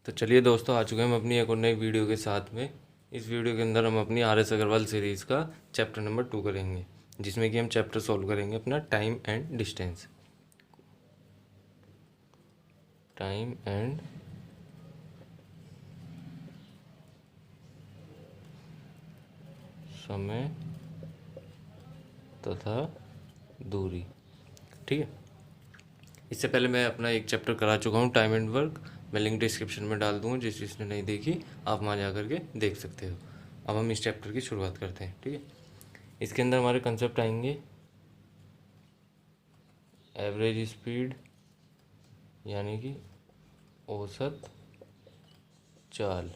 तो चलिए दोस्तों, आ चुके हैं हम अपनी एक और नई वीडियो के साथ में। इस वीडियो के अंदर हम अपनी आर एस अग्रवाल सीरीज़ का चैप्टर नंबर 2 करेंगे, जिसमें कि हम चैप्टर सॉल्व करेंगे अपना time and distance. Time and समय तथा दूरी। ठीक है, इससे पहले मैं अपना एक चैप्टर करा चुका हूँ, टाइम एंड वर्क। मैं लिंक डिस्क्रिप्शन में डाल दूँगा, जिसने नहीं देखी आप वहाँ जा करके देख सकते हो। अब हम इस चैप्टर की शुरुआत करते हैं। ठीक है, इसके अंदर हमारे कंसेप्ट आएंगे एवरेज स्पीड यानी कि औसत चाल।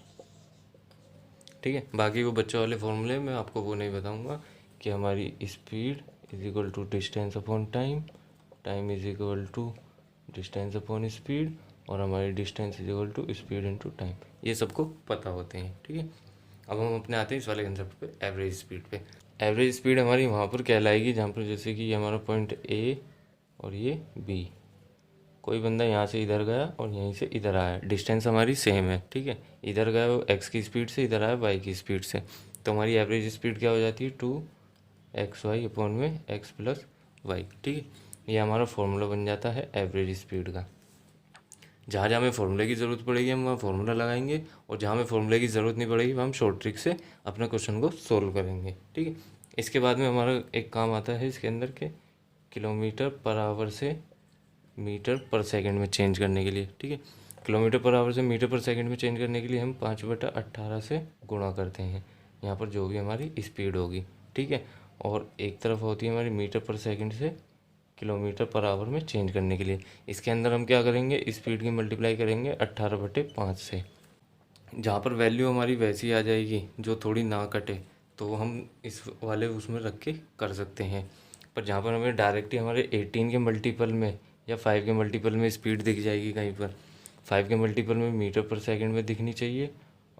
ठीक है, बाकी वो बच्चों वाले फॉर्मूले मैं आपको वो नहीं बताऊंगा कि हमारी speed is equal to distance upon time, time is equal to distance upon speed, और हमारी distance is equal to speed into time. ये सबको पता होते हैं। ठीक है, अब हम अपने आते हैं इस वाले कंसेप्ट पे, एवरेज स्पीड पे। एवरेज स्पीड हमारी वहाँ पर कहलाएगी जहाँ पर जैसे कि ये हमारा पॉइंट ए और ये बी, कोई बंदा यहाँ से इधर गया और यहीं से इधर आया, डिस्टेंस हमारी सेम है। ठीक है, इधर गया वो एक्स की स्पीड से, इधर आया वाई की स्पीड से, तो हमारी एवरेज स्पीड क्या हो जाती है 2xy अपॉन में x प्लस वाई। ठीक है, ये हमारा फॉर्मूला बन जाता है एवरेज स्पीड का। जहाँ जहाँ हमें फॉर्मूले की ज़रूरत पड़ेगी हम वहाँ फॉर्मूला लगाएंगे, और जहाँ हमें फॉर्मूले की ज़रूरत नहीं पड़ेगी वहाँ हम शॉर्ट ट्रिक से अपने क्वेश्चन को सोल्व करेंगे। ठीक है, इसके बाद में हमारा एक काम आता है इसके अंदर के किलोमीटर पर आवर से मीटर पर सेकंड में चेंज करने के लिए। ठीक है, किलोमीटर पर आवर से मीटर पर सेकंड में चेंज करने के लिए हम 5/18 से गुणा करते हैं यहाँ पर जो भी हमारी स्पीड होगी। ठीक है, और एक तरफ होती है हमारी मीटर पर सेकंड से किलोमीटर पर आवर में चेंज करने के लिए। इसके अंदर हम क्या करेंगे, स्पीड की मल्टीप्लाई करेंगे 18/5 से। जहाँ पर वैल्यू हमारी वैसी आ जाएगी जो थोड़ी ना कटे, तो हम इस वाले उसमें रख के कर सकते हैं। पर जहाँ पर हमें डायरेक्टली हमारे 18 के मल्टीपल में या 5 के मल्टीपल में स्पीड दिख जाएगी, कहीं पर 5 के मल्टीपल में मीटर पर सेकंड में दिखनी चाहिए,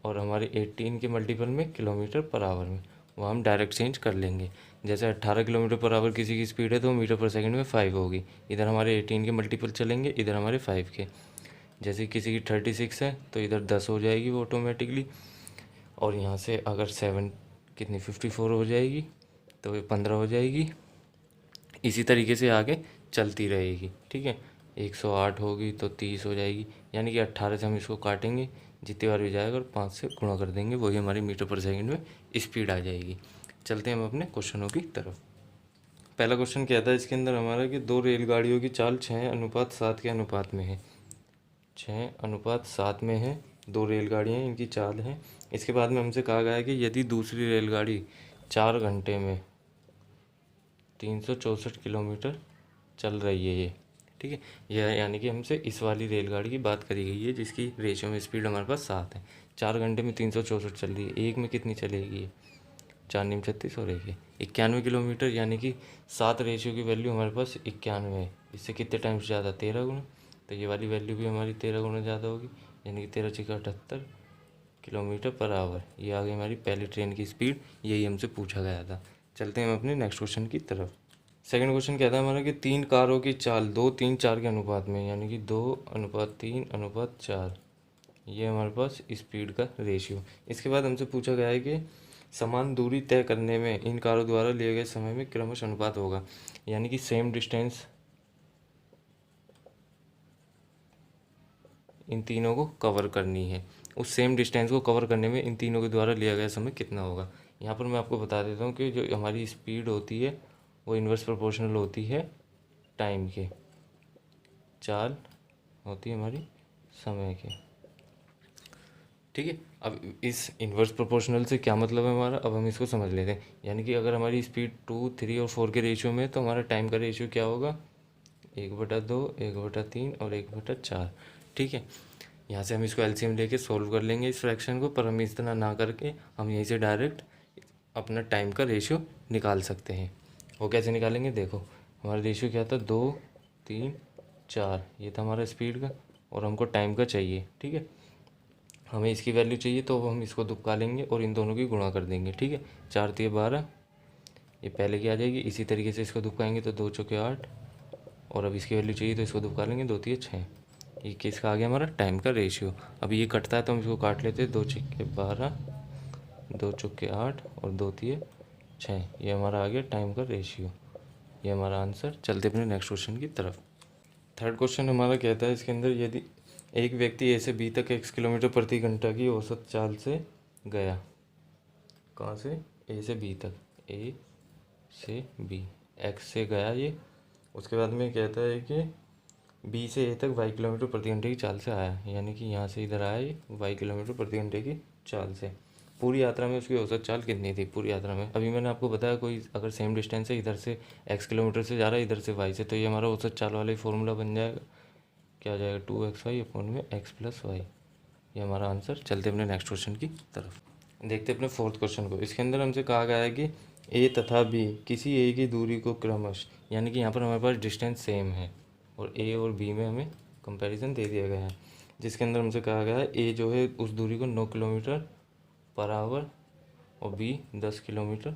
और हमारे 18 के मल्टीपल में किलोमीटर पर आवर में, वहाँ हम डायरेक्ट चेंज कर लेंगे। जैसे 18 किलोमीटर पर आवर किसी की स्पीड है तो मीटर पर सेकंड में 5 होगी, इधर हमारे 18 के मल्टीपल चलेंगे, इधर हमारे 5 के। जैसे किसी की 36 है तो इधर 10 हो जाएगी वो ऑटोमेटिकली, और यहाँ से अगर 7 कितनी 54 हो जाएगी तो ये 15 हो जाएगी। इसी तरीके से आगे चलती रहेगी। ठीक है, 108 होगी तो 30 हो जाएगी, यानी कि 18 से हम इसको काटेंगे, जितनी बार भी जाएगा और 5 से गुणा कर देंगे, वही हमारी मीटर पर सेकंड में स्पीड आ जाएगी। चलते हैं हम अपने क्वेश्चनों की तरफ। पहला क्वेश्चन क्या था इसके अंदर हमारा कि दो रेलगाड़ियों की चाल 6:7 के अनुपात में है। 6:7 में है, दो रेलगाड़ियाँ इनकी चाल है। इसके बाद में हमसे कहा गया है कि यदि दूसरी रेलगाड़ी 4 घंटे में 364 किलोमीटर चल रही है ये। ठीक है, यह यानी कि हमसे इस वाली रेलगाड़ी की बात करी गई है जिसकी रेशियो में स्पीड हमारे पास 7 है। 4 घंटे में 364 चल रही है, एक में कितनी चलेगी ये 4 × 36 और 1 91 किलोमीटर, यानी कि 7 रेशियो की वैल्यू हमारे पास 91 है। इससे कितने टाइम्स ज़्यादा 13 गुना, तो ये वाली वैल्यू भी हमारी 13 गुना ज़्यादा होगी, यानी कि 13×6 = 78 किलोमीटर पर आवर। ये आ गई हमारी पहली ट्रेन की स्पीड, यही हमसे पूछा गया था। चलते हैं हम अपने नेक्स्ट क्वेश्चन की तरफ। सेकंड क्वेश्चन कहता है हमारा कि 3 कारों की चाल 2:3:4 के अनुपात में, यानी कि 2:3:4, ये हमारे पास स्पीड का रेशियो। इसके बाद हमसे पूछा गया है कि समान दूरी तय करने में इन कारों द्वारा लिए गए समय में क्रमश अनुपात होगा, यानी कि सेम डिस्टेंस इन तीनों को कवर करनी है। उस सेम डिस्टेंस को कवर करने में इन तीनों के द्वारा लिया गया समय कितना होगा। यहाँ पर मैं आपको बता देता हूँ कि जो हमारी स्पीड होती है वो इन्वर्स प्रोपोर्शनल होती है टाइम के, चाल होती है हमारी समय के। ठीक है, अब इस इन्वर्स प्रोपोर्शनल से क्या मतलब है हमारा, अब हम इसको समझ लेते हैं। यानी कि अगर हमारी स्पीड 2, 3 और 4 के रेशियो में है तो हमारा टाइम का रेशियो क्या होगा 1/2, 1/3 और 1/4। ठीक है, यहाँ से हम इसको एलसीएम लेके सोल्व कर लेंगे इस फ्रैक्शन को, पर हम इतना ना करके हम यहीं से डायरेक्ट अपना टाइम का रेशियो निकाल सकते हैं। वो कैसे निकालेंगे, देखो हमारा रेशियो क्या था 2, 3, 4, ये था हमारा स्पीड का, और हमको टाइम का चाहिए। ठीक है, हमें इसकी वैल्यू चाहिए तो हम इसको दुबका लेंगे और इन दोनों की गुणा कर देंगे। ठीक है, 4 × 3 = 12, ये पहले की आ जाएगी। इसी तरीके से इसको दुबकाएंगे तो 2 × 4 = 8, और अब इसकी वैल्यू चाहिए तो इसको 2 का लेंगे, 2 3 6। ये किसका आ गया हमारा टाइम का रेशियो। अब ये कटता है तो हम इसको काट लेते हैं, 2 छिक्के 12, 2 चौके 8 और 2 तिये 6। ये हमारा आ गया टाइम का रेशियो, ये हमारा आंसर। चलते अपने नेक्स्ट क्वेश्चन की तरफ। थर्ड क्वेश्चन हमारा कहता है इसके अंदर, यदि एक व्यक्ति ए से बी तक x किलोमीटर प्रति घंटा की औसत चाल से गया, कहाँ से, ए से बी तक, ए से बी, एक्स से गया ये, उसके बाद में कहता है कि बी से ए तक वाई किलोमीटर प्रति घंटे की चाल से आया, यानी कि यहाँ से इधर आया ये वाई किलोमीटर प्रति घंटे की चाल से। पूरी यात्रा में उसकी औसत चाल कितनी थी पूरी यात्रा में। अभी मैंने आपको बताया कोई अगर सेम डिस्टेंस है, इधर से एक्स किलोमीटर से जा रहा है, इधर से वाई से, तो ये हमारा औसत चाल वाला ही फॉर्मूला बन जाएगा। क्या आ जाएगा, 2xy अपॉन में x प्लस वाई, ये हमारा आंसर। चलते अपने नेक्स्ट क्वेश्चन की तरफ, देखते अपने फोर्थ क्वेश्चन को। इसके अंदर हमसे कहा गया है कि ए तथा बी किसी ए की दूरी को क्रमश, यानी कि यहाँ पर हमारे पास डिस्टेंस सेम है और ए और बी में हमें कंपैरिजन दे दिया गया है, जिसके अंदर हमसे कहा गया है ए जो है उस दूरी को 9 किलोमीटर पर आवर और बी 10 किलोमीटर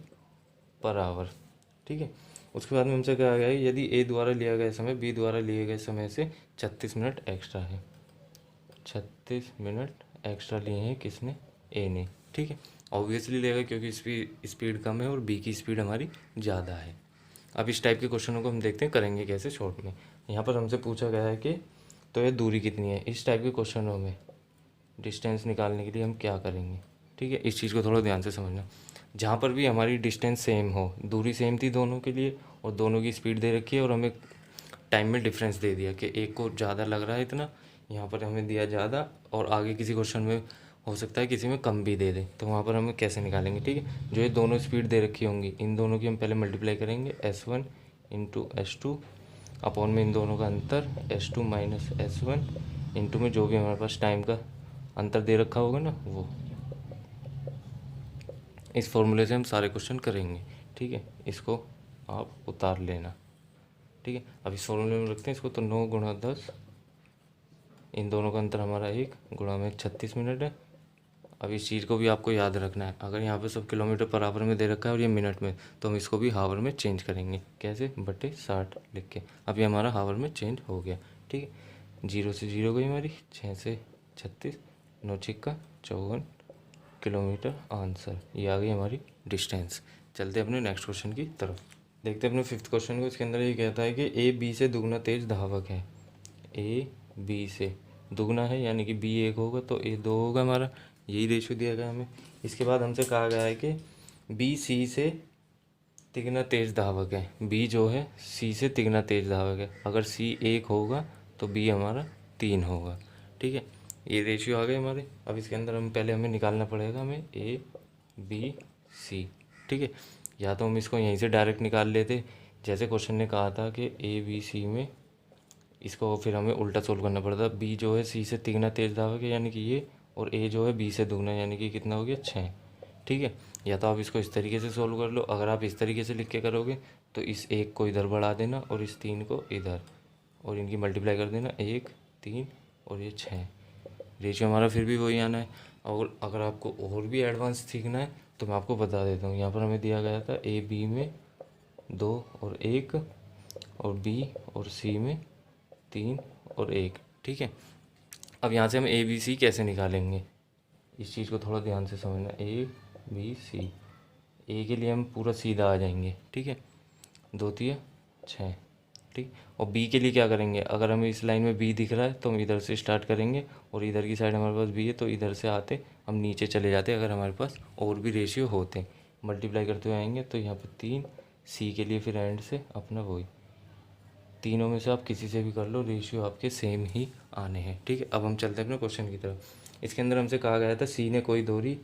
पर आवर, ठीक है। उसके बाद में हमसे कहा गया है यदि ए द्वारा लिया गया समय बी द्वारा लिए गए समय से 36 मिनट एक्स्ट्रा है। 36 मिनट एक्स्ट्रा लिए हैं किसने, ए ने, ठीक है। ऑब्वियसली लेगा क्योंकि स्पीड कम है और बी की स्पीड हमारी ज़्यादा है। अब इस टाइप के क्वेश्चनों को हम देखते हैं करेंगे कैसे शॉर्ट में। यहाँ पर हमसे पूछा गया है कि तो यह दूरी कितनी है। इस टाइप के क्वेश्चनों में डिस्टेंस निकालने के लिए हम क्या करेंगे, ठीक है, इस चीज़ को थोड़ा ध्यान से समझना। जहाँ पर भी हमारी डिस्टेंस सेम हो, दूरी सेम थी दोनों के लिए और दोनों की स्पीड दे रखी है और हमें टाइम में डिफरेंस दे दिया कि एक को ज़्यादा लग रहा है इतना, यहाँ पर हमें दिया ज़्यादा और आगे किसी क्वेश्चन में हो सकता है किसी में कम भी दे दे, तो वहाँ पर हमें कैसे निकालेंगे, ठीक है। जो ये दोनों स्पीड दे रखी होंगी इन दोनों की हम पहले मल्टीप्लाई करेंगे, S1 इंटू S2 अपॉन में इन दोनों का अंतर S2 माइनस S1 इंटू में जो भी हमारे पास टाइम का अंतर दे रखा होगा ना वो। इस फॉर्मूले से हम सारे क्वेश्चन करेंगे, ठीक है। इसको आप उतार लेना, ठीक है। अब इस फॉर्मूले में रखते हैं इसको, तो 9 गुणा 10, इन दोनों का अंतर हमारा 1 गुणा में 36 मिनट है। अब इस चीज़ को भी आपको याद रखना है, अगर यहाँ पे सब किलोमीटर पर आवर में दे रखा है और ये मिनट में, तो हम इसको भी हावर में चेंज करेंगे, कैसे, बटे 60 लिख के। अब ये हमारा हावर में चेंज हो गया, ठीक है। 0 से 0 गई हमारी, 6 से 36, 9 छिक्का 54 किलोमीटर आंसर, ये आ गई हमारी डिस्टेंस। चलते अपने नेक्स्ट क्वेश्चन की तरफ, देखते हैं अपने फिफ्थ क्वेश्चन को। इसके अंदर ये कहता है कि ए बी से दुगना तेज धावक है। ए बी से दुगना है यानी कि बी 1 होगा तो ए 2 होगा, हमारा यही रेशियो दिया गया हमें। इसके बाद हमसे कहा गया है कि बी सी से तिगना तेज धावक है। बी जो है सी से तिगना तेज धावक है, अगर सी 1 होगा तो बी हमारा 3 होगा, ठीक है। ये रेशियो आ गए हमारे। अब इसके अंदर हम पहले हमें निकालना पड़ेगा हमें ए बी सी, ठीक है। या तो हम इसको यहीं से डायरेक्ट निकाल लेते जैसे क्वेश्चन ने कहा था कि ए बी सी में, इसको फिर हमें उल्टा सोल्व करना पड़ता। बी जो है सी से तिगना तेज धावक है यानी कि ये, और ए जो है बी से दुगना यानी कि कितना हो गया 6, ठीक है। या तो आप इसको इस तरीके से सोल्व कर लो, अगर आप इस तरीके से लिख के करोगे तो इस 1 को इधर बढ़ा देना और इस 3 को इधर, और इनकी मल्टीप्लाई कर देना 1 3 और ये 6, रेशियो हमारा फिर भी वही आना है। और अगर आपको और भी एडवांस सीखना है तो मैं आपको बता देता हूँ, यहाँ पर हमें दिया गया था ए बी में 2 और 1 और बी और सी में 3 और 1, ठीक है। अब यहाँ से हम ए बी सी कैसे निकालेंगे, इस चीज़ को थोड़ा ध्यान से समझना। ए बी सी, ए के लिए हम पूरा सीधा आ जाएंगे, ठीक है, 2 3 6, ठीक। और बी के लिए क्या करेंगे, अगर हमें इस लाइन में बी दिख रहा है तो हम इधर से स्टार्ट करेंगे और इधर की साइड हमारे पास बी है तो इधर से आते हम नीचे चले जाते। अगर हमारे पास और भी रेशियो होते मल्टीप्लाई करते हुए आएंगे तो यहाँ पर 3, सी के लिए फिर एंड से अपना वही, तीनों में से आप किसी से भी कर लो, रेशियो आपके सेम ही आने हैं, ठीक है। अब हम चलते हैं अपने क्वेश्चन की तरफ। इसके अंदर हमसे कहा गया था सी ने कोई दूरी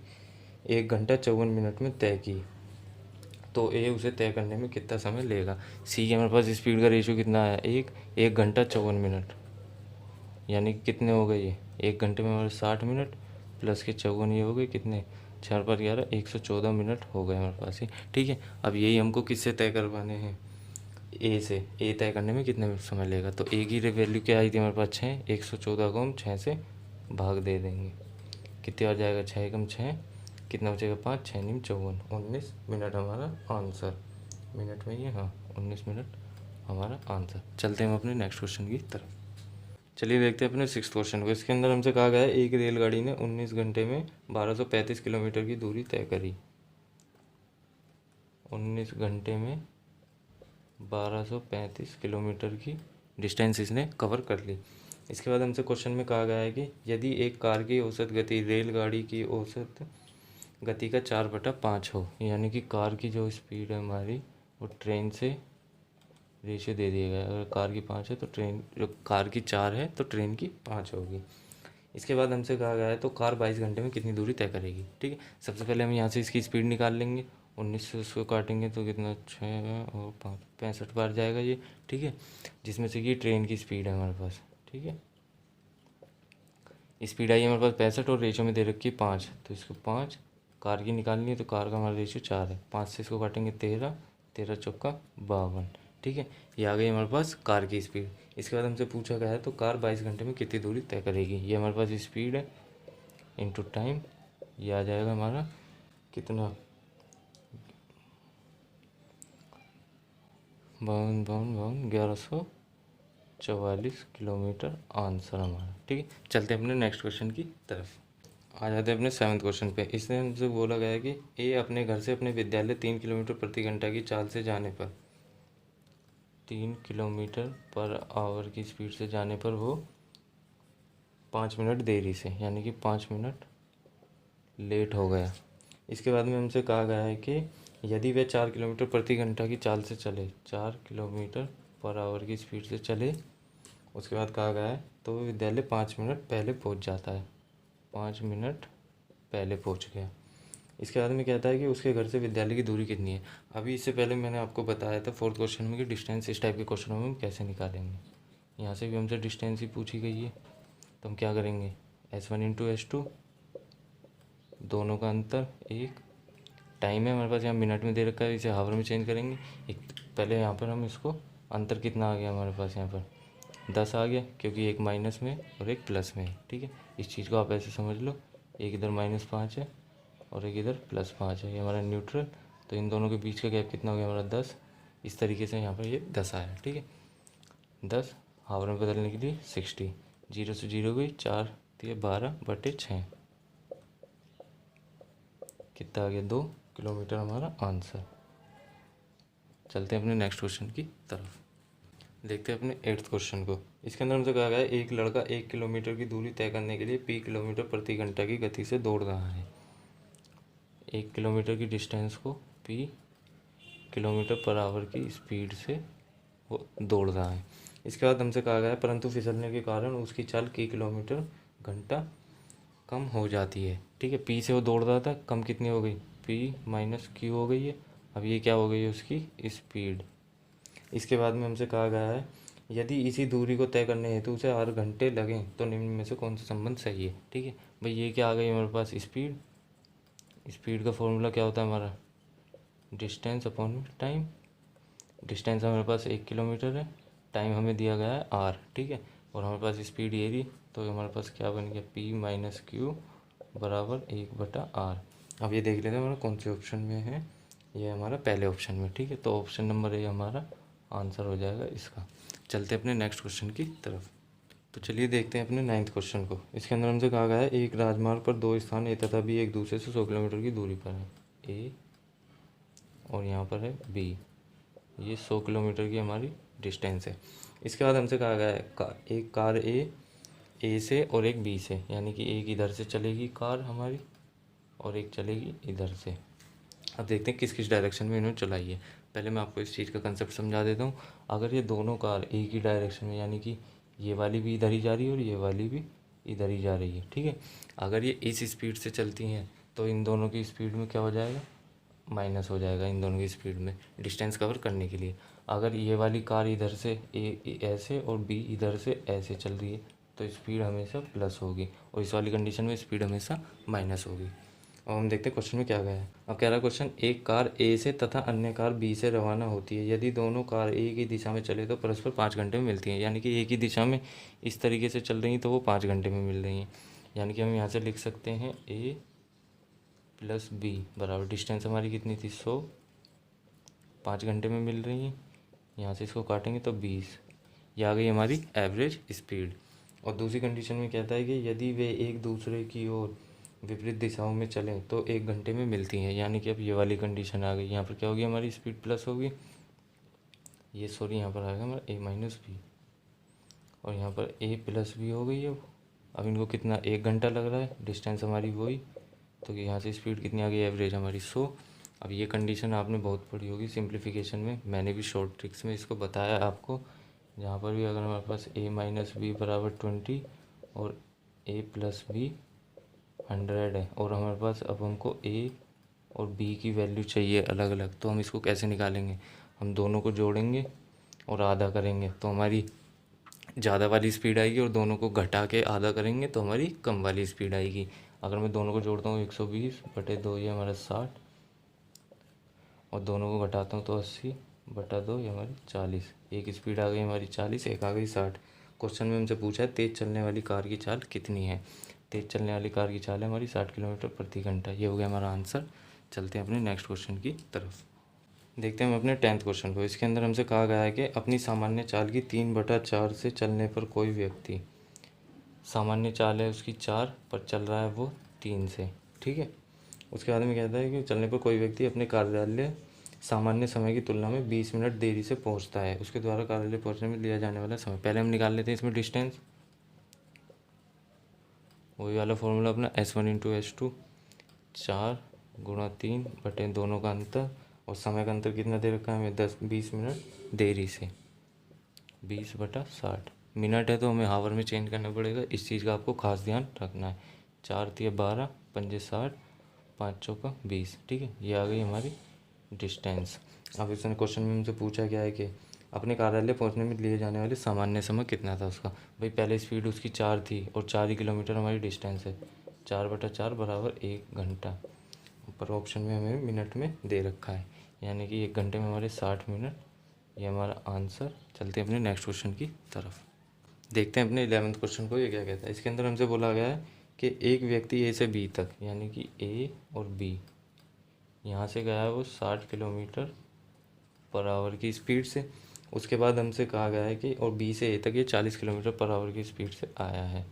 1 घंटा 54 मिनट में तय की, तो ए उसे तय करने में कितना समय लेगा। सी के हमारे पास स्पीड का रेशियो कितना है, 1 घंटा 54 मिनट, यानी कि कितने हो गए ये 1 घंटे में हमारे 60 मिनट प्लस के 54, ये हो गए कितने 4 पर 11 114 मिनट हो गए हमारे पास ये, ठीक है। अब यही हमको किससे तय करवाने हैं, ए से। ए तय करने में कितने समय लेगा, तो ए की वैल्यू क्या आई थी हमारे पास 6, 114 को हम 6 से भाग दे देंगे, कितने आ जाएगा 6 कम 6, कितना बचेगा 5, 6 × 54, 19 मिनट हमारा आंसर। मिनट में ये, हाँ 19 मिनट हमारा आंसर। चलते हैं हम अपने नेक्स्ट क्वेश्चन की तरफ। चलिए देखते हैं अपने सिक्स्थ क्वेश्चन को। इसके अंदर हमसे कहा गया है एक रेलगाड़ी ने 19 घंटे में 1235 किलोमीटर की दूरी तय करी। 19 घंटे में 1235 किलोमीटर की डिस्टेंस इसने कवर कर ली। इसके बाद हमसे क्वेश्चन में कहा गया है कि यदि एक कार की औसत गति रेलगाड़ी की औसत गति का 4/5 हो, यानी कि कार की जो स्पीड है हमारी वो ट्रेन से रेशियो दे दिया गया है। अगर कार की 5 है तो ट्रेन, जो कार की 4 है तो ट्रेन की 5 होगी। इसके बाद हमसे कहा गया है तो कार 22 घंटे में कितनी दूरी तय करेगी। ठीक है, सबसे पहले हम यहाँ से इसकी स्पीड निकाल लेंगे। 19 से उसको काटेंगे तो कितना, 6 और 5, 65 बार जाएगा ये। ठीक है, जिसमें से कि ट्रेन की स्पीड है हमारे पास। ठीक है, स्पीड आई है हमारे पास 65 और रेशियो में दे रखी है 5, तो इसको 5 कार की निकालनी है तो कार का हमारा रेशियो 4 है। 5 से इसको काटेंगे 13, 13 चौका 52। ठीक है, ये आ गई हमारे पास कार की स्पीड। इसके बाद हमसे पूछा गया है तो कार 22 घंटे में कितनी दूरी तय करेगी। ये हमारे पास स्पीड है इंटू टाइम, ये आ जाएगा हमारा कितना, 1144 किलोमीटर आंसर हमारा। ठीक है, चलते हैं अपने नेक्स्ट क्वेश्चन की तरफ। आ जाते हैं अपने 7वें क्वेश्चन पे। इसमें हमसे बोला गया है कि ए अपने घर से अपने विद्यालय 3 किलोमीटर प्रति घंटा की चाल से जाने पर, 3 किलोमीटर पर आवर की स्पीड से जाने पर वो 5 मिनट देरी से, यानी कि 5 मिनट लेट हो गया। इसके बाद में हमसे कहा गया है कि यदि वह 4 किलोमीटर प्रति घंटा की चाल से चले, 4 किलोमीटर पर आवर की स्पीड से चले, उसके बाद कहा गया है तो वह विद्यालय 5 मिनट पहले पहुंच जाता है। 5 मिनट पहले पहुंच गया। इसके बाद में कहता है कि उसके घर से विद्यालय की दूरी कितनी है। अभी इससे पहले मैंने आपको बताया था 4th क्वेश्चन में कि डिस्टेंस इस टाइप के क्वेश्चनों में हम कैसे निकालेंगे। यहाँ से भी हमसे डिस्टेंस ही पूछी गई है, तो हम क्या करेंगे, S1 इंटू S2, दोनों का अंतर 1। टाइम है हमारे पास यहाँ मिनट में दे रखा है, इसे हावर में चेंज करेंगे। एक पहले यहाँ पर हम इसको अंतर कितना आ गया हमारे पास यहाँ पर 10 आ गया, क्योंकि एक माइनस में और एक प्लस में है। ठीक है, इस चीज़ को आप ऐसे समझ लो, एक इधर -5 है और एक इधर +5 है, ये हमारा न्यूट्रल, तो इन दोनों के बीच का गैप कितना हो गया हमारा 10। इस तरीके से यहाँ पर ये 10 आया। ठीक है, 10 हावर में बदलने के लिए 60, 0 से 0 गई, 4 दिए 12/6, कितना आ गया 2 किलोमीटर हमारा आंसर। चलते हैं अपने नेक्स्ट क्वेश्चन की तरफ। देखते हैं अपने 8th क्वेश्चन को। इसके अंदर हमसे कहा गया है एक लड़का 1 किलोमीटर की दूरी तय करने के लिए p किलोमीटर प्रति घंटा की गति से दौड़ रहा है। 1 किलोमीटर की डिस्टेंस को p किलोमीटर पर आवर की स्पीड से वो दौड़ रहा है। इसके बाद हमसे कहा गया है परंतु फिसलने के कारण उसकी चाल k किलोमीटर घंटा कम हो जाती है। ठीक है, p से वो दौड़ रहा था, कम कितनी हो गई, p माइनस q हो गई है। अब ये क्या हो गई है उसकी स्पीड। इसके बाद में हमसे कहा गया है यदि इसी दूरी को तय करने हेतु उसे 8 घंटे लगें तो निम्न में से कौन सा संबंध सही है। ठीक है भाई, ये क्या आ गई हमारे पास स्पीड। स्पीड का फॉर्मूला क्या होता है हमारा, डिस्टेंस अपॉन टाइम। डिस्टेंस हमारे पास 1 किलोमीटर है, टाइम हमें दिया गया है r। ठीक है, और हमारे पास स्पीड ये रही, तो हमारे पास क्या बन गया p माइनस क्यू बराबर 1/r। अब ये देख लेते हैं हमारा कौन से ऑप्शन में है, ये हमारा पहले ऑप्शन में। ठीक है, तो ऑप्शन नंबर ए हमारा आंसर हो जाएगा इसका। चलते हैं अपने नेक्स्ट क्वेश्चन की तरफ। तो चलिए देखते हैं अपने 9th क्वेश्चन को। इसके अंदर हमसे कहा गया है एक राजमार्ग पर 2 स्थान ए तथा बी एक दूसरे से 100 किलोमीटर की दूरी पर है। ए और यहाँ पर है बी, ये 100 किलोमीटर की हमारी डिस्टेंस है। इसके बाद हमसे कहा गया है एक कार ए से और एक बी से, यानी कि एक इधर से चलेगी कार हमारी और एक चलेगी इधर से। अब देखते हैं किस किस डायरेक्शन में इन्होंने चलाई है। पहले मैं आपको इस चीज़ का कंसेप्ट समझा देता हूँ। अगर ये दोनों कार एक ही डायरेक्शन में, यानी कि ये वाली भी इधर ही जा रही है और ये वाली भी इधर ही जा रही है, ठीक है, अगर ये इस स्पीड से चलती हैं तो इन दोनों की स्पीड में क्या हो जाएगा, माइनस हो जाएगा इन दोनों की स्पीड में डिस्टेंस कवर करने के लिए। अगर ये वाली कार इधर से ऐसे और बी इधर से ऐसे चल रही है तो स्पीड हमेशा प्लस होगी, और इस वाली कंडीशन में स्पीड हमेशा माइनस होगी। अब हम देखते हैं क्वेश्चन में क्या गया है। अब कह रहा है क्वेश्चन, एक कार ए से तथा अन्य कार बी से रवाना होती है। यदि दोनों कार एक ही दिशा में चले तो परस्पर 5 घंटे में मिलती हैं, यानी कि एक ही दिशा में इस तरीके से चल रही हैं तो वो 5 घंटे में मिल रही हैं। यानी कि हम यहाँ से लिख सकते हैं ए प्लस बी बराबर डिस्टेंस हमारी कितनी थी 100, 5 घंटे में मिल रही हैं, यहाँ से इसको काटेंगे तो 20। ये आ गई हमारी एवरेज स्पीड। और दूसरी कंडीशन में कहता है कि यदि वे एक दूसरे की ओर विपरीत दिशाओं में चलें तो 1 घंटे में मिलती हैं। यानी कि अब ये वाली कंडीशन आ गई। यहाँ पर क्या होगी, हमारी स्पीड प्लस होगी, ये सॉरी यहाँ पर आएगा हमारा a-b, और यहाँ पर a+b हो गई। अब इनको कितना 1 घंटा लग रहा है, डिस्टेंस हमारी वही, तो यहाँ से स्पीड कितनी आ गई एवरेज हमारी 100। अब ये कंडीशन आपने बहुत पढ़ी होगी सिंप्लीफिकेशन में, मैंने भी शॉर्ट ट्रिक्स में इसको बताया आपको। जहाँ पर भी अगर हमारे पास a-b बराबर 20 और a+b 100 है, और हमारे पास अब हमको a और b की वैल्यू चाहिए अलग अलग, तो हम इसको कैसे निकालेंगे, हम दोनों को जोड़ेंगे और आधा करेंगे तो हमारी ज़्यादा वाली स्पीड आएगी, और दोनों को घटा के आधा करेंगे तो हमारी कम वाली स्पीड आएगी। अगर मैं दोनों को जोड़ता हूँ 120/2 ये हमारा 60, और दोनों को घटाता हूँ तो 80/2 ये हमारी 40। एक स्पीड आ गई हमारी 40, एक आ गई 60। क्वेश्चन में हमसे पूछा है तेज़ चलने वाली कार की चाल कितनी है। तेज़ चलने वाली कार की चाल है हमारी 60 किलोमीटर प्रति घंटा। ये हो गया हमारा आंसर। चलते हैं अपने नेक्स्ट क्वेश्चन की तरफ। देखते हैं हम अपने 10th क्वेश्चन को। इसके अंदर हमसे कहा गया है कि अपनी सामान्य चाल की 3/4 से चलने पर कोई व्यक्ति, सामान्य चाल है उसकी 4 पर चल रहा है वो 3 से, ठीक है। उसके बाद में कहता है कि चलने पर कोई व्यक्ति अपने कार्यालय सामान्य समय की तुलना में 20 मिनट देरी से पहुंचता है। उसके द्वारा कार्यालय पहुंचने में लिया जाने वाला समय, पहले हम निकाल लेते हैं इसमें डिस्टेंस, वही वाला फॉर्मूला अपना S1 × S2, 4 × 3 दोनों का अंतर, और समय का अंतर कितना दे रखा है हमें 20 मिनट देरी से, 20/60। मिनट है तो हमें हावर में चेंज करना पड़ेगा, इस चीज़ का आपको खास ध्यान रखना है। 4×3 = 12, 5×7 = 5×4 = 20, ठीक है। ये आ गई हमारी डिस्टेंस। अब इसने क्वेश्चन में हमसे पूछा क्या है कि अपने कार्यालय पहुंचने में लिए जाने वाले सामान्य समय कितना था उसका। भाई पहले स्पीड उसकी 4 थी और 4 ही किलोमीटर हमारी डिस्टेंस है, 4/4 = 1 घंटा। ऊपर ऑप्शन में हमें मिनट में दे रखा है, यानी कि 1 घंटे में हमारे 60 मिनट। ये हमारा आंसर। चलते हैं अपने नेक्स्ट क्वेश्चन की तरफ। देखते हैं अपने 11th क्वेश्चन को, ये क्या कहता है। इसके अंदर हमसे बोला गया है कि एक व्यक्ति ए से बी तक, यानी कि ए और बी, यहाँ से गया है वो 60 km/h की स्पीड से। उसके बाद हमसे कहा गया है कि और बी से ए तक ये 40 km/h की स्पीड से आया है,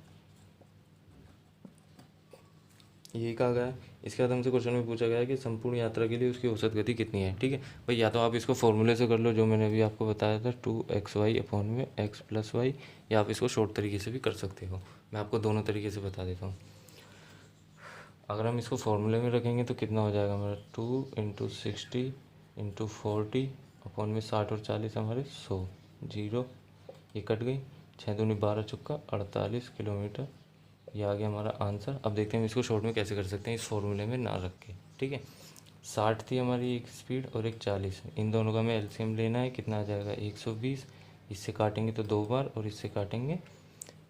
यही कहा गया है। इसके बाद हमसे क्वेश्चन में पूछा गया है कि संपूर्ण यात्रा के लिए उसकी औसत गति कितनी है, ठीक है। भाई या तो आप इसको फॉर्मूले से कर लो जो मैंने अभी आपको बताया था 2xy/x + y, या आप इसको शॉर्ट तरीके से भी कर सकते हो। मैं आपको दोनों तरीके से बता देता हूँ। अगर हम इसको फॉर्मूले में रखेंगे तो कितना हो जाएगा हमारा 2 × 60 × 40 60 और 40 हमारे 100, 0 ये कट गई, 6×2 = 12, 48 किलोमीटर। ये आ गया हमारा आंसर। अब देखते हैं हम इसको शॉर्ट में कैसे कर सकते हैं इस फॉर्मूले में ना रख के, ठीक है। 60 थी हमारी एक स्पीड और एक 40, इन दोनों का हमें एलसीएम लेना है, कितना आ जाएगा 120। इससे काटेंगे तो 2 बार और इससे काटेंगे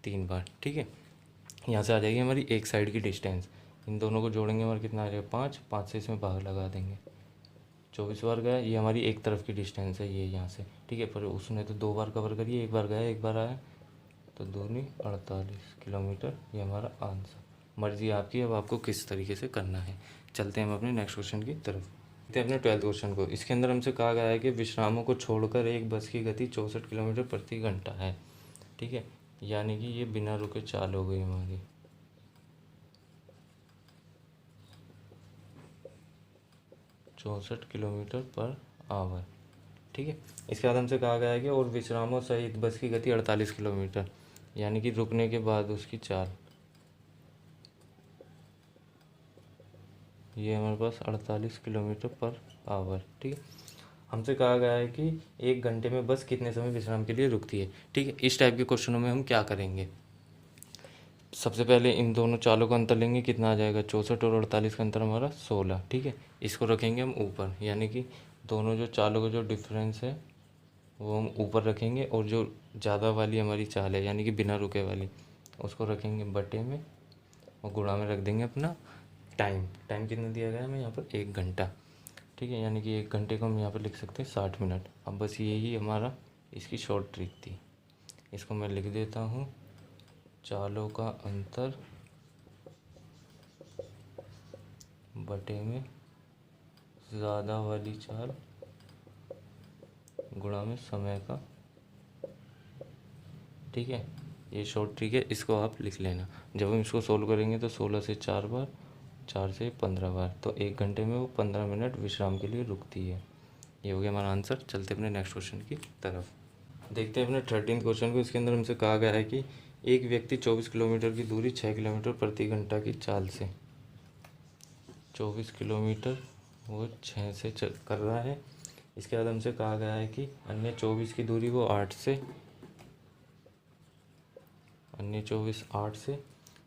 3 बार, ठीक है। यहाँ से आ जाएगी हमारी एक साइड की डिस्टेंस, इन दोनों को जोड़ेंगे हमारा कितना आ जाएगा 5, 5 से इसमें भाग लगा देंगे, 24 बार गया। ये हमारी एक तरफ की डिस्टेंस है ये यहाँ से, ठीक है। पर उसने तो 2 बार कवर करी है, एक बार गया एक बार आया, तो 2 × 48 किलोमीटर। ये हमारा आंसर। मर्जी आपकी, अब आपको किस तरीके से करना है। चलते हैं हम अपने नेक्स्ट क्वेश्चन की तरफ। देखते हैं अपने 12th क्वेश्चन को। इसके अंदर हमसे कहा गया है कि विश्रामों को छोड़कर एक बस की गति 64 किलोमीटर प्रति घंटा है, ठीक है। यानी कि ये बिना रुके चाल हो गई हमारी। 64 km/h, ठीक है। इसके बाद हमसे कहा गया है कि और विश्रामों सहित बस की गति 48 किलोमीटर, यानी कि रुकने के बाद उसकी चाल, ये हमारे पास 48 km/h, ठीक है। हमसे कहा गया है कि 1 घंटे में बस कितने समय विश्राम के लिए रुकती है, ठीक है। इस टाइप के क्वेश्चनों में हम क्या करेंगे, सबसे पहले इन दोनों चालों का अंतर लेंगे, कितना आ जाएगा 64 और 48 का अंतर हमारा 16, ठीक है। इसको रखेंगे हम ऊपर, यानी कि दोनों जो चालों का जो डिफरेंस है वो हम ऊपर रखेंगे, और जो ज़्यादा वाली हमारी चाल है यानी कि बिना रुके वाली, उसको रखेंगे बटे में, और गुणा में रख देंगे अपना टाइम। टाइम कितना दिया गया है हमें यहाँ पर 1 घंटा, ठीक है। यानी कि 1 घंटे को हम यहाँ पर लिख सकते हैं 60 मिनट। अब बस यही हमारा इसकी शॉर्ट ट्रिक थी। इसको मैं लिख देता हूँ, चालों का अंतर बटे में ज़्यादा वाली चाल गुणा में समय का, ठीक है। ये शॉर्ट ट्रिक है, इसको आप लिख लेना। जब हम इसको सोल्व करेंगे तो 16 से 4 बार, 4 से 15 बार, तो 1 घंटे में वो 15 मिनट विश्राम के लिए रुकती है। ये हो गया हमारा आंसर। चलते अपने नेक्स्ट क्वेश्चन की तरफ। देखते हैं अपने 13th क्वेश्चन को। इसके अंदर हमसे कहा गया है कि एक व्यक्ति 24 किलोमीटर की दूरी 6 किलोमीटर प्रति घंटा की चाल से, 24 किलोमीटर वो 6 से कर रहा है। इसके बाद हमसे कहा गया है कि अन्य 24 की दूरी वो 8 से, अन्य 24 8 से।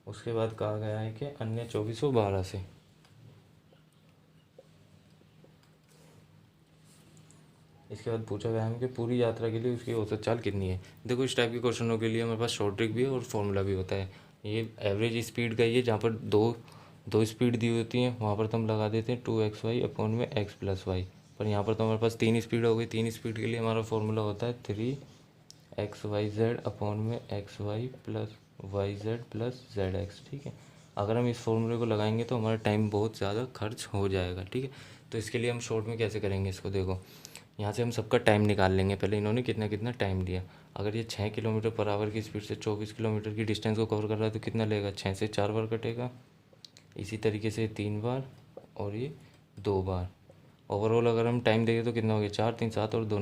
उसके बाद कहा गया है कि अन्य 24 वो 12 से। इसके बाद पूछा गया है कि पूरी यात्रा के लिए उसकी औसत चाल कितनी है। देखो, इस टाइप के क्वेश्चनों के लिए हमारे पास शॉर्ट ट्रिक भी है और फॉर्मूला भी होता है। ये एवरेज स्पीड का ही है, जहाँ पर दो स्पीड दी होती हैं वहाँ पर तो हम लगा देते हैं 2xy अपॉन में x + y। पर यहाँ पर तो हमारे पास 3 स्पीड हो गई। 3 स्पीड के लिए हमारा फॉर्मूला होता है 3xyz अपॉन में xy + yz + zx, ठीक है। अगर हम इस फॉर्मूले को लगाएंगे तो हमारा टाइम बहुत ज़्यादा खर्च हो जाएगा, ठीक है। तो इसके लिए हम शॉर्ट में कैसे करेंगे इसको, देखो यहाँ से हम सबका टाइम निकाल लेंगे। पहले इन्होंने कितना कितना टाइम दिया। अगर ये 6 किलोमीटर पर आवर की स्पीड से 24 किलोमीटर की डिस्टेंस को कवर कर रहा है तो कितना लेगा, 6 से 4 बार कटेगा। इसी तरीके से 3 बार और ये 2 बार। ओवरऑल अगर हम टाइम देंगे तो कितना हो गया, 4 3 7 और 2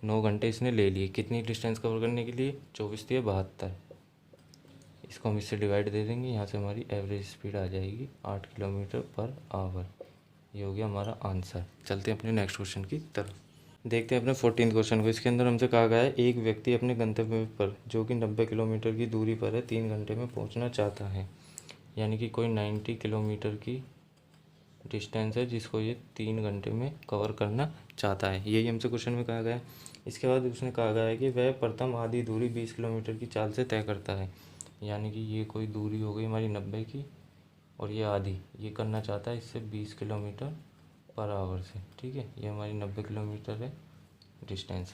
9 घंटे इसने ले लिए। कितनी डिस्टेंस कवर करने के लिए, 24 दिए 72। इसको हम इससे डिवाइड दे देंगे, यहाँ से हमारी एवरेज स्पीड आ जाएगी 8 किलोमीटर पर आवर। ये हो गया हमारा आंसर। चलते हैं अपने नेक्स्ट क्वेश्चन की तरफ। देखते हैं अपने 14th क्वेश्चन को। इसके अंदर हमसे कहा गया है एक व्यक्ति अपने गंतव्य पर जो कि 90 किलोमीटर की दूरी पर है 3 घंटे में पहुंचना चाहता है। यानी कि कोई 90 किलोमीटर की डिस्टेंस है जिसको ये 3 घंटे में कवर करना चाहता है। यही हमसे क्वेश्चन में कहा गया है। इसके बाद उसने कहा गया है कि वह प्रथम आधी दूरी 20 किलोमीटर की चाल से तय करता है। यानी कि ये कोई दूरी हो गई हमारी 90 की और ये आधी ये करना चाहता है इससे 20 किलोमीटर पर आवर से, ठीक है। ये हमारी 90 किलोमीटर है डिस्टेंस।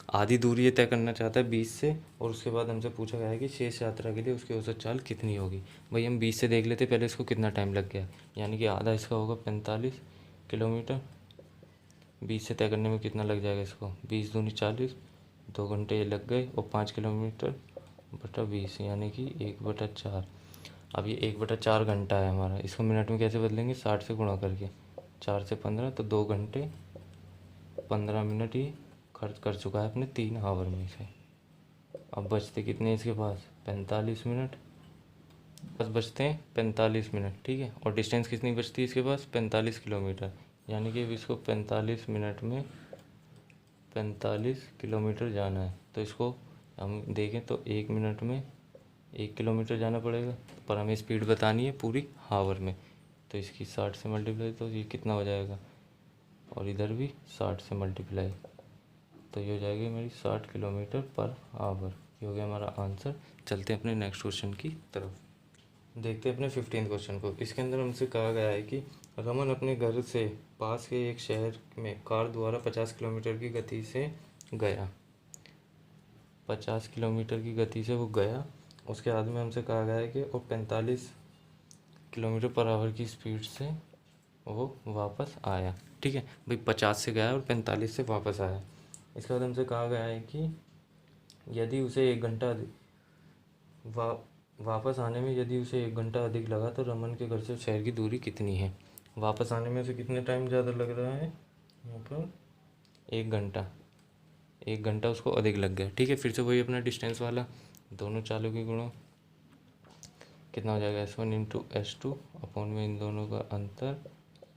आधी दूरी ये तय करना चाहता है 20 से, और उसके बाद हमसे पूछा गया है कि शेष यात्रा के लिए उसकी औसत चाल कितनी होगी। भाई हम 20 से देख लेते पहले इसको कितना टाइम लग गया। यानी कि आधा इसका होगा 45 किलोमीटर। 20 से तय करने में कितना लग जाएगा इसको, 20 दूनी 40, 2 घंटे ये लग गए। और 5 किलोमीटर बटा 20 यानी कि 1/4। अब ये 1/4 घंटा है हमारा। इसको मिनट में कैसे बदलेंगे, 60 से गुणा करके। 4 से 15 तो 2 घंटे 15 मिनट ही खर्च कर चुका है अपने 3 आवर में से। अब बचते कितने इसके पास, 45 मिनट। बस बचते हैं 45 मिनट, ठीक है। और डिस्टेंस कितनी बचती है इसके पास, 45 किलोमीटर। यानी कि इसको 45 मिनट में 45 किलोमीटर जाना है। तो इसको हम देखें तो 1 मिनट में 1 किलोमीटर जाना पड़ेगा, पर हमें स्पीड बतानी है पूरी हावर में। तो इसकी 60 से मल्टीप्लाई तो ये कितना हो जाएगा, और इधर भी 60 से मल्टीप्लाई तो ये हो जाएगी हमारी 60 किलोमीटर पर आवर। ये हो गया हमारा आंसर। चलते हैं अपने नेक्स्ट क्वेश्चन की तरफ। देखते हैं अपने 15th क्वेश्चन को। इसके अंदर हमसे कहा गया है कि रमन अपने घर से पास के एक शहर में कार द्वारा 50 किलोमीटर की गति से गया। 50 किलोमीटर की गति से वो गया। उसके बाद में हमसे कहा गया है कि वो 45 किलोमीटर पर आवर की स्पीड से वो वापस आया, ठीक है। भाई 50 से गया और 45 से वापस आया। इसके बाद हमसे कहा गया है कि यदि उसे 1 घंटा वापस आने में यदि उसे 1 घंटा अधिक लगा तो रमन के घर से शहर की दूरी कितनी है। वापस आने में उसे कितने टाइम ज़्यादा लग रहा है, यहाँ पर 1 घंटा। 1 घंटा उसको अधिक लग गया, ठीक है। फिर से वही अपना डिस्टेंस वाला, दोनों चालों की गुणा कितना हो जाएगा, S1 इंटू S2 अपॉन में इन दोनों का अंतर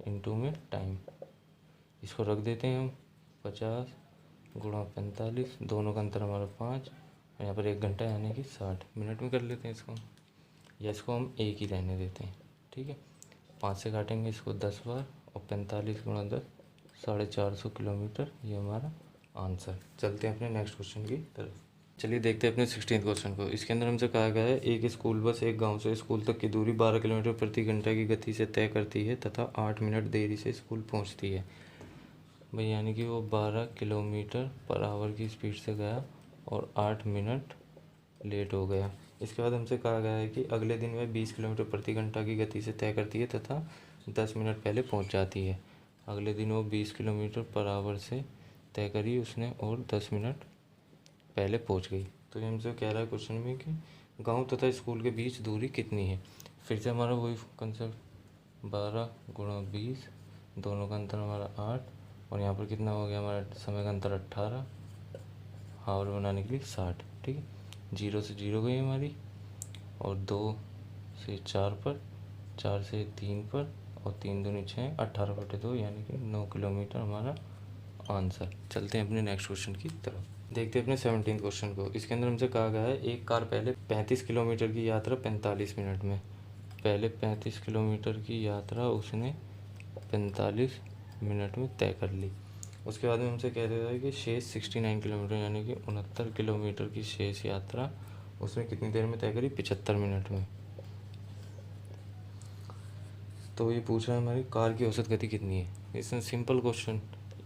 इंटू में टाइम। इसको रख देते हैं हम 50 गुणा 45, दोनों का अंतर हमारा 5, और यहाँ पर 1 घंटा यानी कि 60 मिनट में कर लेते हैं इसको, या इसको हम एक ही रहने देते हैं, ठीक है। 5 से काटेंगे इसको 10 बार, और 45 गुणा 10 450 किलोमीटर। ये हमारा आंसर। चलते हैं अपने नेक्स्ट क्वेश्चन की तरफ। चलिए देखते हैं अपने 16th क्वेश्चन को। इसके अंदर हमसे कहा गया है एक स्कूल बस एक गांव से स्कूल तक की दूरी 12 किलोमीटर प्रति घंटा की गति से तय करती है तथा 8 मिनट देरी से स्कूल पहुंचती है। भाई यानी कि वो 12 किलोमीटर पर आवर की स्पीड से गया और 8 मिनट लेट हो गया। इसके बाद हमसे कहा गया है कि अगले दिन वह 20 किलोमीटर प्रति घंटा की गति से तय करती है तथा 10 मिनट पहले पहुंच जाती है। अगले दिन वो 20 किलोमीटर पर आवर से तय करी उसने और 10 मिनट पहले पहुंच गई। तो ये हमसे कह रहा है क्वेश्चन में कि गांव तथा स्कूल के बीच दूरी कितनी है। फिर से हमारा वही कंसेप्ट 12 गुणा 20, दोनों का अंतर हमारा 8, और यहाँ पर कितना हो गया हमारा समय का अंतर 18, हावर बनाने के लिए 60। ठीक है, 0 से 0 गई हमारी, और 2 से 4 पर, 4 से 3 पर, और 3 दूनी 6, 18/2 यानी कि 9 किलोमीटर हमारा आंसर। चलते हैं अपने नेक्स्ट क्वेश्चन की तरफ। देखते हैं अपने 17 क्वेश्चन को। इसके अंदर हमसे कहा गया है एक कार पहले 35 किलोमीटर की यात्रा 45 मिनट में, पहले 35 किलोमीटर की यात्रा उसने 45 मिनट में तय कर ली। उसके बाद में हमसे कह रहा है कि शेष 69 किलोमीटर यानी कि 69 किलोमीटर की शेष यात्रा उसने कितनी देर में तय करी, 75 मिनट में। तो ये पूछ रहा है हमारी कार की औसत गति कितनी है। इसमें सिंपल क्वेश्चन,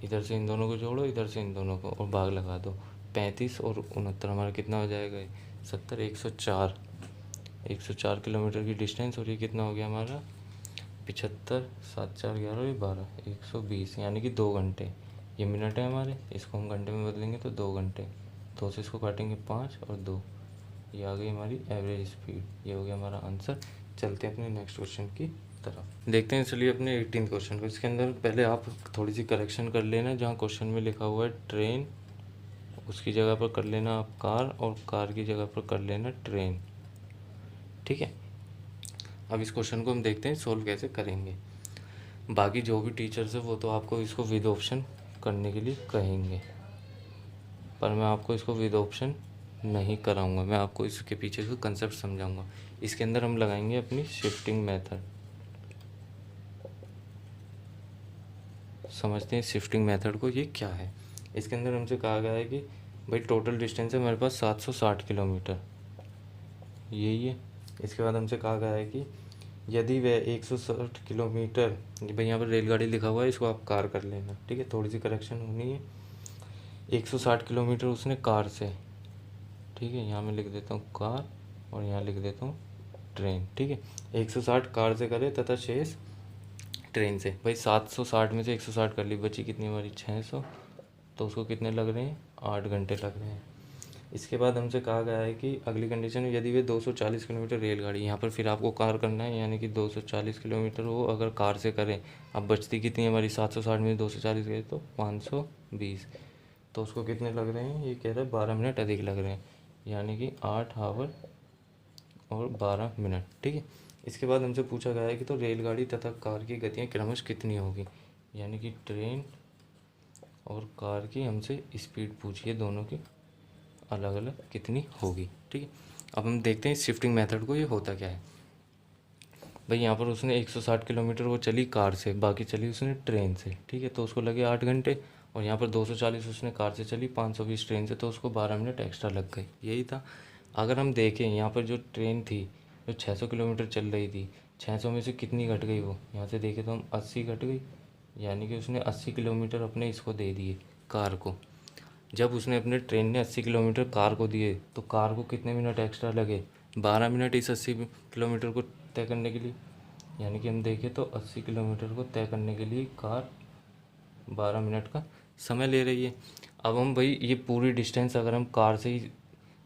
इधर से इन दोनों को जोड़ो, इधर से इन दोनों को, और भाग लगा दो। 35 और 69 हमारा कितना हो जाएगा, 70, 104, 104 किलोमीटर की डिस्टेंस, और ये कितना हो गया हमारा 75, 7, 4, 11 और 12, 120 यानी कि 2 घंटे। ये मिनट है हमारे, इसको हम घंटे में बदलेंगे तो 2 घंटे, 2 से इसको काटेंगे 5 और 2, ये आ गई हमारी एवरेज स्पीड। ये हो गया हमारा आंसर। चलते हैं अपने नेक्स्ट क्वेश्चन की तरफ। देखते हैं चलिए अपने 18 क्वेश्चन को। इसके अंदर पहले आप थोड़ी सी करेक्शन कर लेना, जहाँ क्वेश्चन में लिखा हुआ है ट्रेन, उसकी जगह पर कर लेना आप कार, और कार की जगह पर कर लेना ट्रेन। ठीक है, अब इस क्वेश्चन को हम देखते हैं सोल्व कैसे करेंगे। बाकी जो भी टीचर्स है वो तो आपको इसको विद ऑप्शन करने के लिए कहेंगे, पर मैं आपको इसको विद ऑप्शन नहीं कराऊंगा, मैं आपको इसके पीछे का कंसेप्ट समझाऊंगा। इसके अंदर हम लगाएंगे अपनी शिफ्टिंग मेथड। समझते हैं शिफ्टिंग मेथड को, ये क्या है। इसके अंदर हमसे कहा गया है कि भाई टोटल डिस्टेंस है हमारे पास 760 किलोमीटर, यही है। इसके बाद हमसे कहा गया है कि यदि वह 160 किलोमीटर, भाई यहाँ पर रेलगाड़ी लिखा हुआ है, इसको आप कार कर लेना। ठीक है, थोड़ी सी करेक्शन होनी है। 160 किलोमीटर उसने कार से, ठीक है, यहाँ मैं लिख देता हूँ कार, और यहाँ लिख देता हूँ ट्रेन। ठीक है, 160 कार से करे तथा शेष ट्रेन से। भाई 760 में से 160 कर ली, बची कितनी हमारी 600, तो उसको कितने लग रहे हैं, 8 घंटे लग रहे हैं। इसके बाद हमसे कहा गया है कि अगली कंडीशन में यदि वे 240 किलोमीटर रेलगाड़ी, यहाँ पर फिर आपको कार करना है, यानी कि 240 किलोमीटर वो अगर कार से करें, अब बचती कितनी हमारी 760 में 240 गए तो 520, तो उसको कितने लग रहे हैं, ये कह रहा है 12 मिनट अधिक लग रहे हैं, यानी कि 8 आवर और 12 मिनट। ठीक है, इसके बाद हमसे पूछा गया है कि तो रेलगाड़ी तथा कार की गतियाँ क्रमश कितनी होगी, यानी कि ट्रेन और कार की हमसे स्पीड पूछिए, दोनों की अलग अलग कितनी होगी। ठीक है, अब हम देखते हैं शिफ्टिंग मेथड को, ये होता क्या है। भाई यहाँ पर उसने 160 किलोमीटर वो चली कार से, बाकी चली उसने ट्रेन से। ठीक है, तो उसको लगे 8 घंटे, और यहाँ पर 240 उसने कार से चली, 520 ट्रेन से, तो उसको 12 मिनट एक्स्ट्रा लग गई। यही था। अगर हम देखें यहाँ पर जो ट्रेन थी जो 600 किलोमीटर चल रही थी, 600 में से कितनी घट गई, वो यहाँ से देखें तो हम 80 घट गई, यानी कि उसने 80 किलोमीटर अपने इसको दे दिए कार को। जब उसने अपने ट्रेन ने 80 किलोमीटर कार को दिए, तो कार को कितने मिनट एक्स्ट्रा लगे, 12 मिनट इस 80 किलोमीटर को तय करने के लिए। यानी कि हम देखें तो 80 किलोमीटर को तय करने के लिए कार 12 मिनट का समय ले रही है। अब हम भाई ये पूरी डिस्टेंस अगर हम कार से ही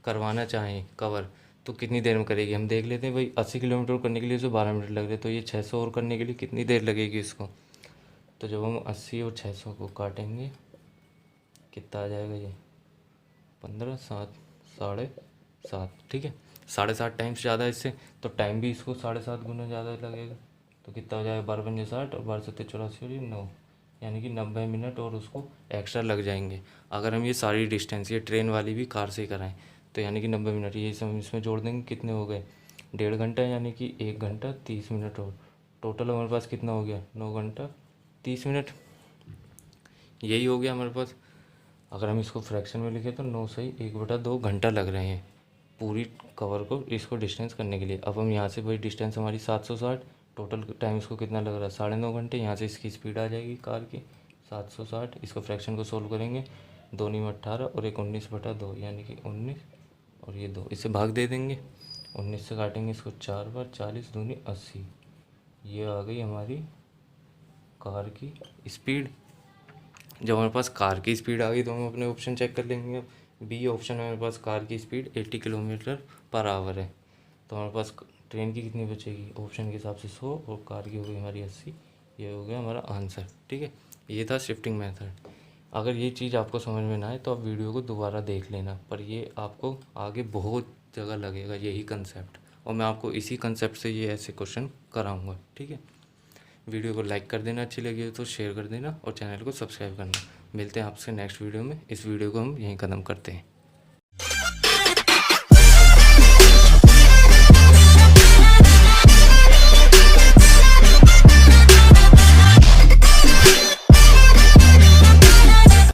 करवाना चाहें कवर, तो कितनी देर में करेगी, हम देख लेते हैं। भाई 80 किलोमीटर करने के लिए जो 12 मिनट लग रहे, तो ये 600 और करने के लिए कितनी देर लगेगी इसको। तो जब हम 80 और 600 को काटेंगे, कितना आ जाएगा ये, 15, 7, 7.5। ठीक है, 7.5 टाइम्स ज़्यादा इससे, तो टाइम भी इसको 7.5 गुना ज़्यादा लगेगा। तो कितना हो जाएगा, 12 पंजे 60 और 12 सत्ते 84 और ये 9, यानी कि 90 मिनट और उसको एक्स्ट्रा लग जाएंगे। अगर हम ये सारी डिस्टेंस ये ट्रेन वाली भी कार से कराएं, तो यानी कि 90 मिनट, ये हम इसमें जोड़ देंगे, कितने हो गए, 1.5 घंटा, यानी कि 1 घंटा 30 मिनट, और टोटल हमारे पास कितना हो गया, 9 घंटा 30 मिनट। यही हो गया हमारे पास। अगर हम इसको फ्रैक्शन में लिखें तो 9 सही 1/2 घंटा लग रहे हैं पूरी कवर को इसको डिस्टेंस करने के लिए। अब हम यहाँ से भाई डिस्टेंस हमारी 760, टोटल टाइम इसको कितना लग रहा है, 9.5 घंटे। यहाँ से इसकी स्पीड आ जाएगी कार की 760, इसको फ्रैक्शन को सोल्व करेंगे, 2 × 18 और 1 19/2, यानी कि 19 और ये 2, इससे भाग दे देंगे, 19 से काटेंगे इसको 4 बार, 40 दूनी 80, ये आ गई हमारी कार की स्पीड। जब हमारे पास कार की स्पीड आ गई तो हम अपने ऑप्शन चेक कर लेंगे। अब बी ऑप्शन में हमारे पास कार की स्पीड 80 किलोमीटर पर आवर है, तो हमारे पास ट्रेन की कितनी बचेगी, ऑप्शन के हिसाब से 100 और कार की हो गई हमारी 80। ये हो गया हमारा आंसर। ठीक है, ये था शिफ्टिंग मेथड। अगर ये चीज़ आपको समझ में ना आए तो आप वीडियो को दोबारा देख लेना, पर ये आपको आगे बहुत जगह लगेगा यही कंसेप्ट, और मैं आपको इसी कंसेप्ट से ये ऐसे क्वेश्चन कराऊंगा। ठीक है, वीडियो को लाइक कर देना, अच्छी लगी हो तो शेयर कर देना और चैनल को सब्सक्राइब करना। मिलते हैं आपसे नेक्स्ट वीडियो में। इस वीडियो को हम यहीं ख़त्म करते हैं।